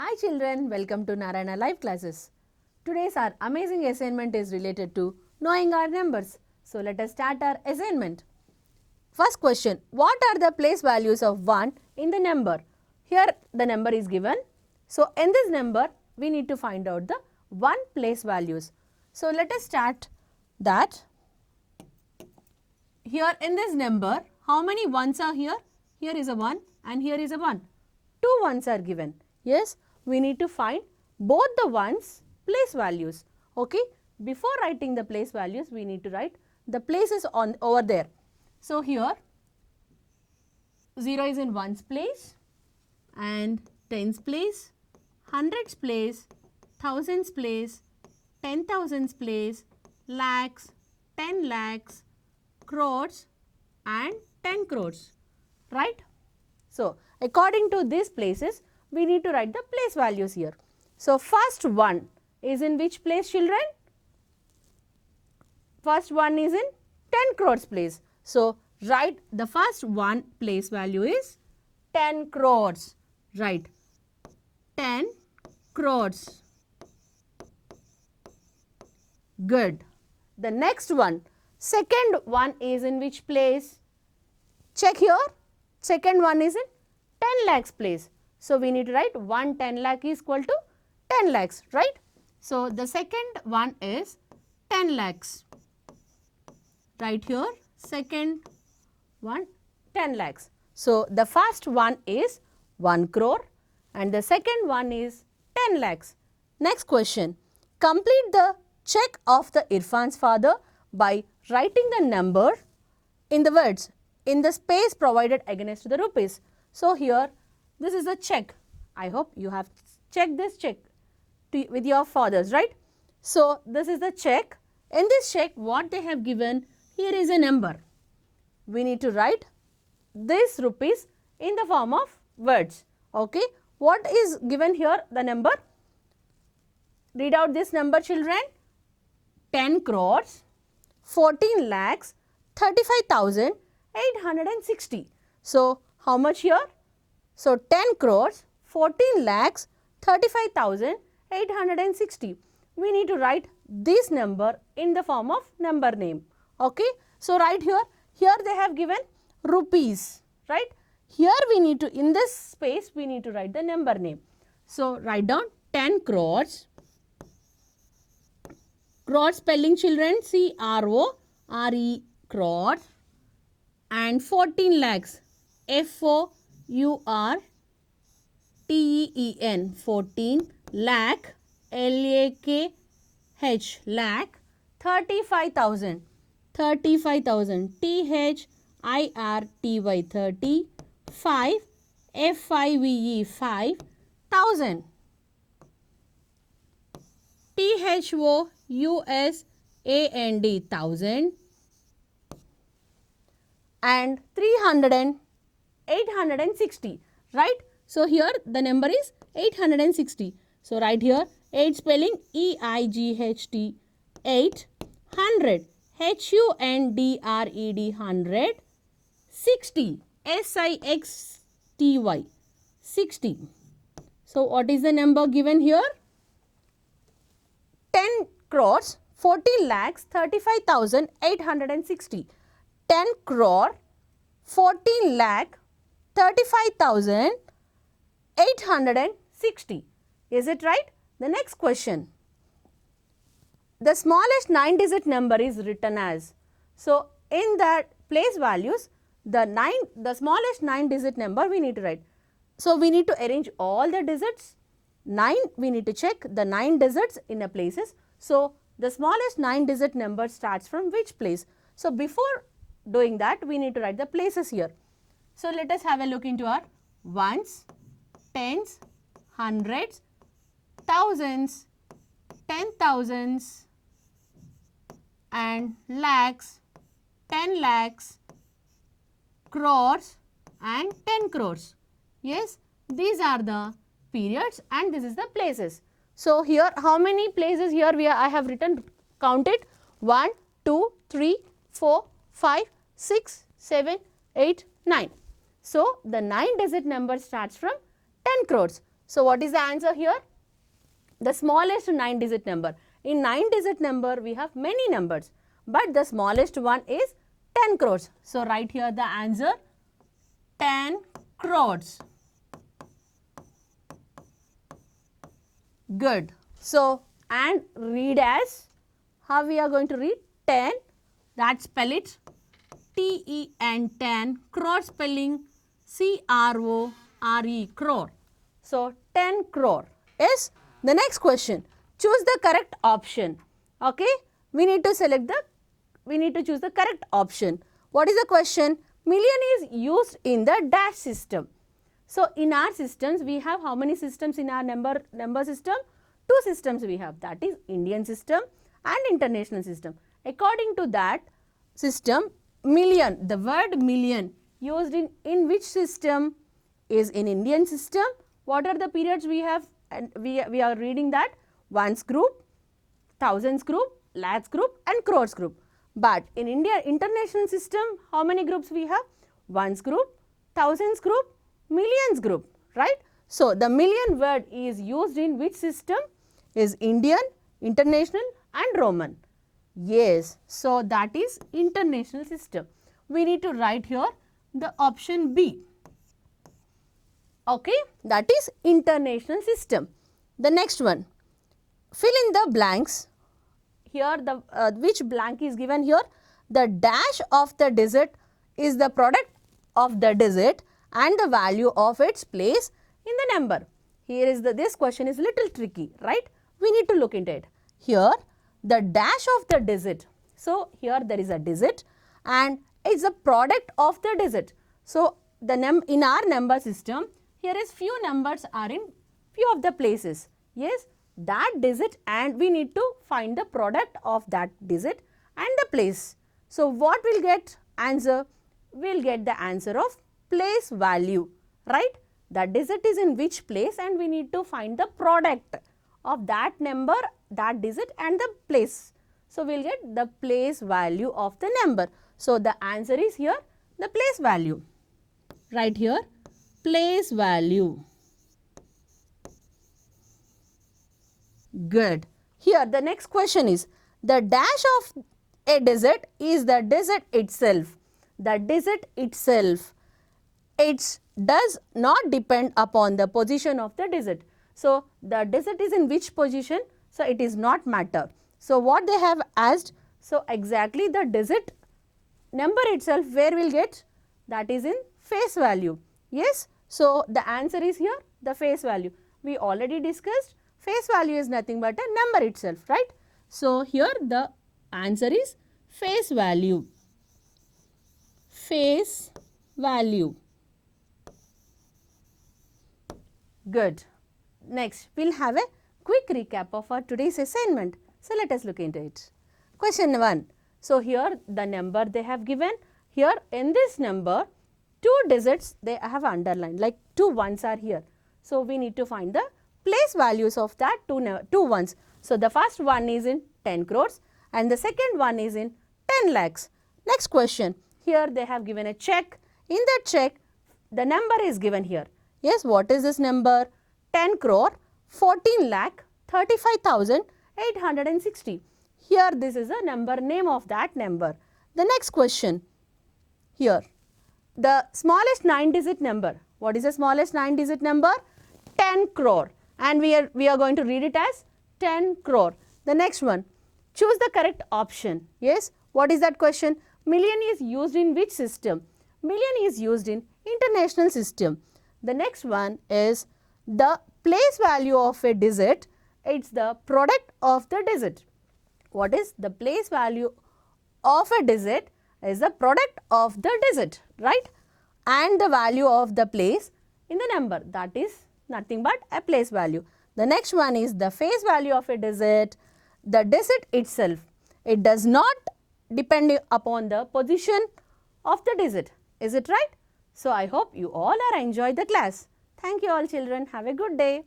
Hi children, welcome to Narayana Live Classes. Today's our amazing assignment is related to knowing our numbers. So let us start our assignment. First question, what are the place values of 1 in the number? Here the number is given. So in this number we need to find out the 1 place values. So let us start that. Here in this number, how many ones are here? Here is a 1 and here is a 1. 2 ones are given. Yes, we need to find both the ones place values. Okay, before writing the place values, we need to write the places on over there. So here 0 is in ones place and tens place, hundreds place, thousands place, 10,000s place, lakhs, 10 lakhs, crores and 10 crores, right? So according to these places, we need to write the place values here. So first one is in which place, children? First one is in 10 crores place. So write the first one place value is 10 crores. Right, 10 crores. Good. The next one, second one is in which place? Check here. Second one is in 10 lakhs place. So we need to write 1 10 lakh is equal to 10 lakhs, right? So the second one is 10 lakhs. Right here, second one 10 lakhs. So the first one is 1 crore and the second one is 10 lakhs. Next question, complete the check of the Irfan's father by writing the number in the words in the space provided against the rupees. So here this is a check. I hope you have checked this check with your fathers, right? So this is the check. In this check, what they have given, here is a number. We need to write this rupees in the form of words. Okay. What is given here, the number? Read out this number, children. 10 crores, 14 lakhs, 35,860. So how much here? So 10 crores, 14 lakhs, 35,860. We need to write this number in the form of number name. Okay. So write here. Here they have given rupees, right? Here we need to, in this space, we need to write the number name. So write down 10 crores. Crore spelling, children, C-R-O-R-E, crore, and 14 lakhs, F-O-U-R-T-E-E-N, 14 lakh, L-A-K-H, lakh, 35,000, 35,000, T-H-I-R-T-Y, 30, 5, F-I-V-E, 5,000. THOUSAND, 1000 and 300 and 860, right? So here the number is 860. So write here 8 spelling E-I-G-H-T, 800, H-U-N-D-R-E-D, 100, 60, S-I-X-T-Y, 60. So what is the number given here? 10 crores, 40 lakhs, 35,860. 10 crore, 14 lakh, 35,860. Is it right? The next question. The smallest 9-digit number is written as. So in that place values, the smallest 9-digit number we need to write. So we need to arrange all the digits. 9, we need to check the 9 digits in a places. So the smallest 9-digit number starts from which place? So before doing that, we need to write the places here. So let us have a look into our ones, tens, hundreds, thousands, 10,000s and lakhs, 10 lakhs, crores and 10 crores. Yes, these are the periods and this is the places. So here how many places here I have written, counted 1, 2, 3, 4, 5, 6, 7, 8, 9. So the 9-digit number starts from 10 crores. So what is the answer here? The smallest 9-digit number. In 9-digit number, we have many numbers, but the smallest one is 10 crores. So write here the answer 10 crores. Good. So, and read as, how we are going to read? 10, that spell it T-E-N, 10, crore spelling C-R-O-R-E, crore. So, 10 crore is the next question. Choose the correct option. Okay, we need to choose the correct option. What is the question? Million is used in the dash system. So, in our systems, we have how many systems in our number system? 2 systems we have, that is Indian system and international system. According to that system, million, the word million used in which system is in Indian system. What are the periods we have? And we are reading that ones group, thousands group, lakhs group and crores group. But in India international system, how many groups we have? Ones group, thousands group, millions group, right? So, the million word is used in which system? Is Indian, international and Roman. Yes, so that is international system. We need to write here the option B. Okay, that is international system. The next one, fill in the blanks. Here the which blank is given here? The dash of the digit is the product of the digit and the value of its place in the number. Here is this question is little tricky, right? We need to look into it. Here the dash of the digit. So here there is a digit and it's a product of the digit. So the in our number system, here is few numbers are in few of the places. Yes, that digit and we need to find the product of that digit and the place. So what we'll get? Answer, we'll get the answer of place value, right? That digit is in which place and we need to find the product of that number, that digit and the place. So we'll get the place value of the number. So the answer is here the place value. Right here, place value. Good. Here the next question is, the dash of a digit is the digit itself. The digit itself, it does not depend upon the position of the digit. So the digit is in which position? So it is not matter. So what they have asked, so exactly the digit number itself, where we'll get? That is in face value. Yes. So the answer is here the face value. We already discussed face value is nothing but a number itself, right? So here the answer is face value. Face value. Good. Next, we'll have a quick recap of our today's assignment. So let us look into it. Question 1. So here the number they have given. Here in this number, 2 digits they have underlined, like 2 ones are here. So we need to find the place values of that two ones. So the first one is in 10 crores and the second one is in 10 lakhs. Next question, here they have given a check. In that check, the number is given here. Yes, what is this number? 10 crore 14 lakh 35,860. Here this is a number, name of that number. The next question, here the smallest 9-digit number. What is the smallest 9-digit number? 10 crore, and we are going to read it as 10 crore. The next one, choose the correct option. Yes, what is that question? Million is used in which system? Million is used in international system. The next one is the place value of a digit. It's the product of the digit. What is the place value of a digit? Is the product of the digit, right? And the value of the place in the number, that is nothing but a place value. The next one is the face value of a digit. The digit itself, it does not depend upon the position of the digit. Is it right? So I hope you all are enjoyed the class. Thank you all children. Have a good day.